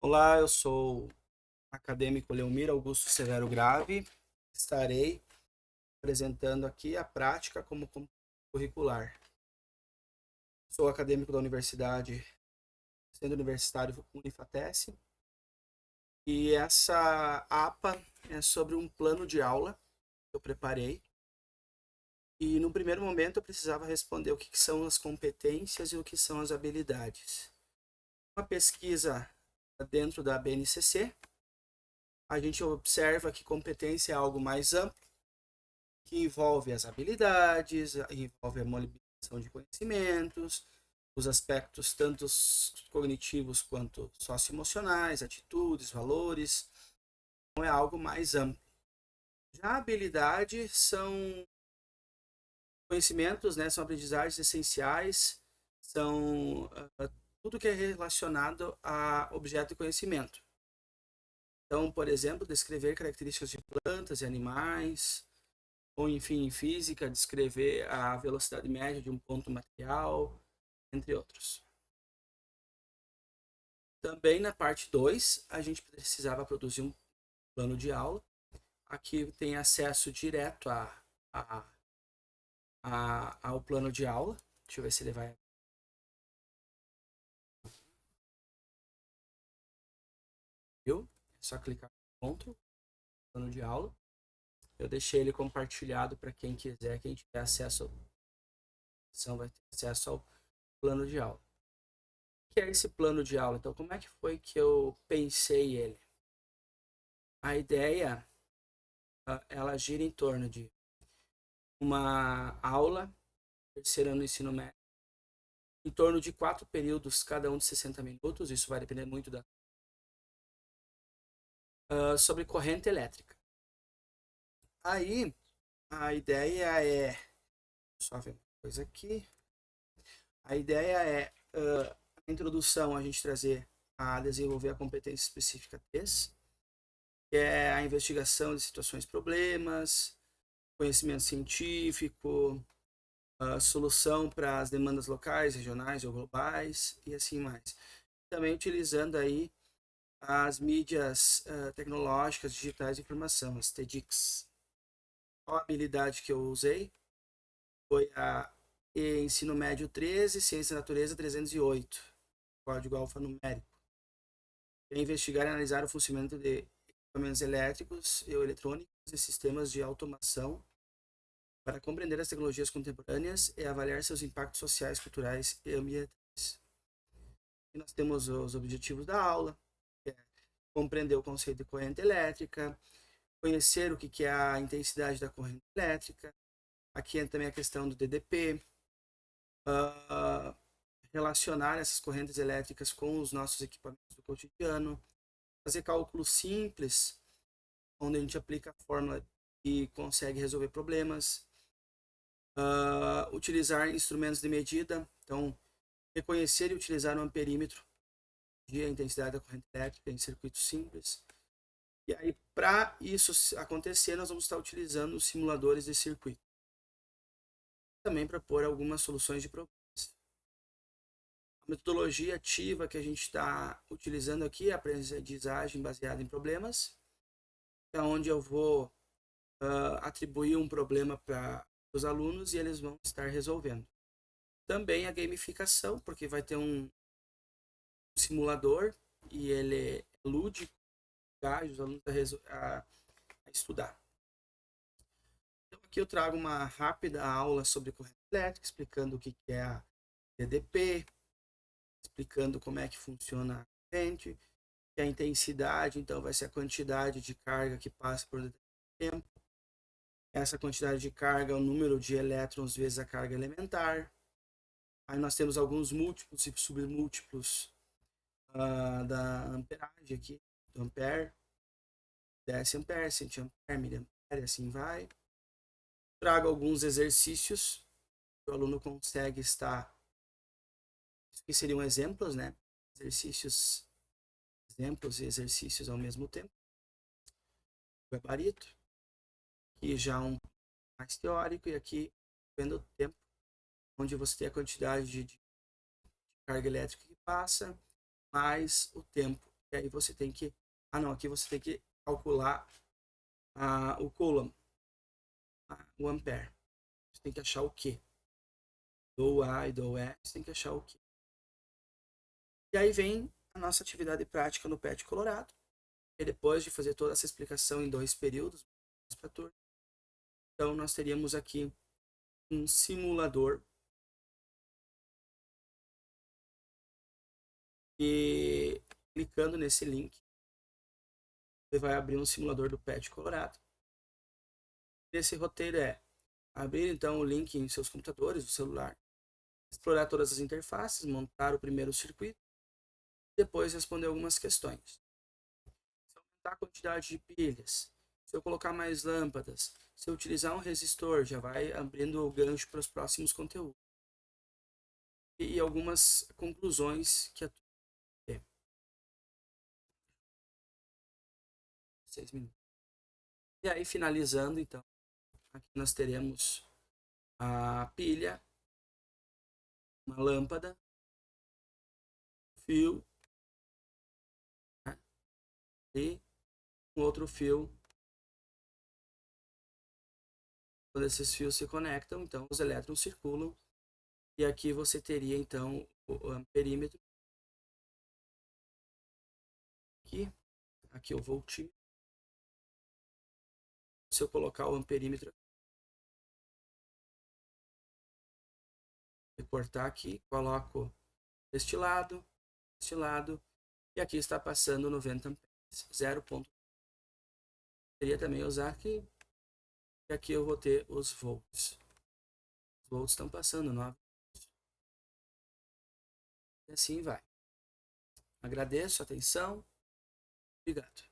Olá, eu sou o acadêmico Leomir Augusto Severo Grave. Estarei apresentando aqui a prática como curricular. Sou acadêmico da Universidade, Centro Universitário Unifatesc, e essa APA é sobre um plano de aula que eu preparei. E no primeiro momento eu precisava responder o que são as competências e o que são as habilidades. Uma pesquisa dentro da BNCC, a gente observa que competência é algo mais amplo, que envolve as habilidades, envolve a mobilização de conhecimentos, os aspectos tanto cognitivos quanto socioemocionais, atitudes, valores. Então é algo mais amplo. Já a habilidade são conhecimentos, né, são aprendizagens essenciais, são tudo que é relacionado a objeto de conhecimento. Então, por exemplo, descrever características de plantas e animais, ou enfim, em física, descrever a velocidade média de um ponto material, entre outros. Também na parte 2 a gente precisava produzir um plano de aula. Aqui tem acesso direto a, ao plano de aula. Deixa eu ver se ele vai. Viu? É só clicar no ponto, plano de aula. Eu deixei ele compartilhado para quem quiser, quem tiver acesso vai ter acesso ao plano de aula. O que é esse plano de aula? Então, como é que foi que eu pensei ele? A ideia, ela gira em torno de uma aula, terceiro ano do ensino médio, em torno de 4 períodos, cada um de 60 minutos, isso vai depender muito sobre corrente elétrica. Aí, a ideia é, só ver uma coisa aqui, a ideia é, a introdução, a gente trazer a desenvolver a competência específica 3, que é a investigação de situações problemas, conhecimento científico, a solução para as demandas locais, regionais ou globais e assim mais. Também utilizando aí as mídias tecnológicas digitais de informação, as TDICs. A habilidade que eu usei foi a Ensino Médio 13, Ciência da Natureza 308, código alfanumérico. É investigar e analisar o funcionamento de equipamentos elétricos e eletrônicos e sistemas de automação para compreender as tecnologias contemporâneas e avaliar seus impactos sociais, culturais e ambientais. E nós temos os objetivos da aula, que é compreender o conceito de corrente elétrica, conhecer o que é a intensidade da corrente elétrica. Aqui entra também a questão do DDP, uh, relacionar essas correntes elétricas com os nossos equipamentos do cotidiano, fazer cálculos simples, onde a gente aplica a fórmula e consegue resolver problemas, utilizar instrumentos de medida, então reconhecer e utilizar um amperímetro de intensidade da corrente elétrica em circuitos simples. E aí, para isso acontecer, nós vamos estar utilizando simuladores de circuito. Também para pôr algumas soluções de problemas. A metodologia ativa que a gente está utilizando aqui é a aprendizagem baseada em problemas, é onde eu vou atribuir um problema para os alunos e eles vão estar resolvendo. Também a gamificação, porque vai ter um simulador e ele é lúdico, engaja os alunos a estudar. Então aqui eu trago uma rápida aula sobre corrente elétrica, explicando o que é a DDP, explicando como é que funciona a corrente, que a intensidade, então, vai ser a quantidade de carga que passa por determinado tempo. Essa quantidade de carga é o número de elétrons vezes a carga elementar. Aí nós temos alguns múltiplos e submúltiplos da amperagem aqui, do ampere, deciampere, centiampere, miliampere, assim vai. Trago alguns exercícios que o aluno consegue estar. Isso aqui seriam exemplos, né? Exercícios, exemplos e exercícios ao mesmo tempo. Gabarito, aqui já um mais teórico, e aqui vendo o tempo, onde você tem a quantidade de carga elétrica que passa, mais o tempo E aí você tem que... Ah, não, aqui você tem que calcular o coulomb, o ampere. Você tem que achar o Q. Dou A e dou E, você tem que achar o Q. E aí vem a nossa atividade prática no PET Colorado. E depois de fazer toda essa explicação em 2 períodos, então nós teríamos aqui um simulador. E clicando nesse link, você vai abrir um simulador do PET Colorado. Esse roteiro é abrir então o link em seus computadores, o celular, explorar todas as interfaces, montar o primeiro circuito, depois responder algumas questões. Se eu aumentar a quantidade de pilhas, se eu colocar mais lâmpadas, se eu utilizar um resistor, já vai abrindo o gancho para os próximos conteúdos. E algumas conclusões que a 6 minutos. E aí, finalizando, então, aqui nós teremos a pilha, uma lâmpada, fio, né? E um outro fio. Quando esses fios se conectam, então os elétrons circulam. E aqui você teria então o amperímetro. Aqui o voltímetro. Se eu colocar o amperímetro, reportar aqui, coloco este lado, e aqui está passando 90 amperes, 0. Poderia também usar aqui, e aqui eu vou ter os volts. Os volts estão passando 9. E assim vai. Agradeço a atenção. Obrigado.